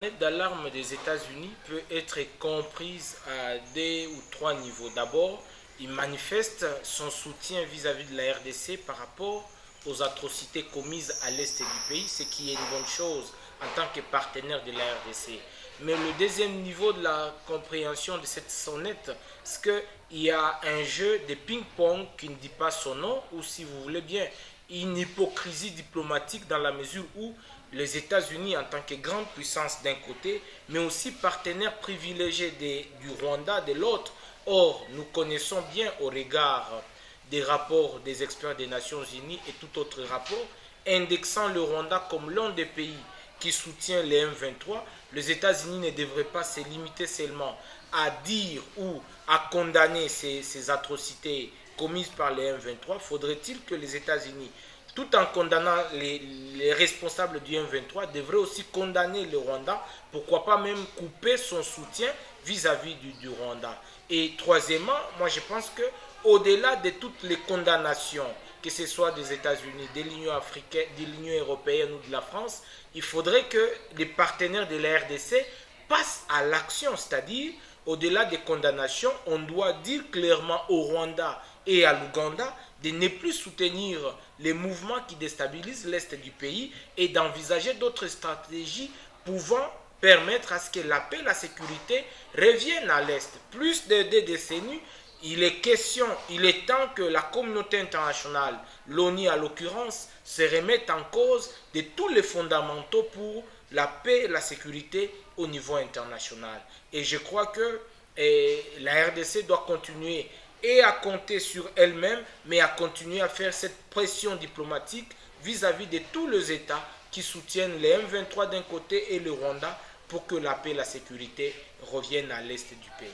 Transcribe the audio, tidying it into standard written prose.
L'aide d'alarme des États-Unis peut être comprise à deux ou trois niveaux. D'abord, il manifeste son soutien vis-à-vis de la RDC par rapport aux atrocités commises à l'est du pays, ce qui est une bonne chose en tant que partenaire de la RDC. Mais le deuxième niveau de la compréhension de cette sonnette, c'est qu'il y a un jeu de ping-pong qui ne dit pas son nom, ou si vous voulez bien, une hypocrisie diplomatique dans la mesure où les États-Unis en tant que grande puissance d'un côté, mais aussi partenaire privilégié du Rwanda de l'autre. Or, nous connaissons bien au regard des rapports des experts des Nations Unies et tout autre rapport, indexant le Rwanda comme l'un des pays qui soutient les M23, les États-Unis ne devraient pas se limiter seulement à dire ou à condamner ces atrocités commises par les M23. Faudrait-il que les États-Unis, tout en condamnant les responsables du M23, devraient aussi condamner le Rwanda, pourquoi pas même couper son soutien vis-à-vis du Rwanda. Et troisièmement, moi je pense que au-delà de toutes les condamnations, que ce soit des États-Unis, de l'Union africaine, de l'Union européenne ou de la France, il faudrait que les partenaires de la RDC passent à l'action, c'est-à-dire au-delà des condamnations, on doit dire clairement au Rwanda et à l'Ouganda de ne plus soutenir les mouvements qui déstabilisent l'Est du pays et d'envisager d'autres stratégies pouvant permettre à ce que la paix et la sécurité reviennent à l'Est. Plus de 2 décennies, il est temps que la communauté internationale, l'ONU à l'occurrence, se remette en cause de tous les fondamentaux pour la paix et la sécurité au niveau international. Et je crois que la RDC doit continuer et à compter sur elle-même, mais à continuer à faire cette pression diplomatique vis-à-vis de tous les États qui soutiennent les M23 d'un côté et le Rwanda pour que la paix et la sécurité reviennent à l'est du pays.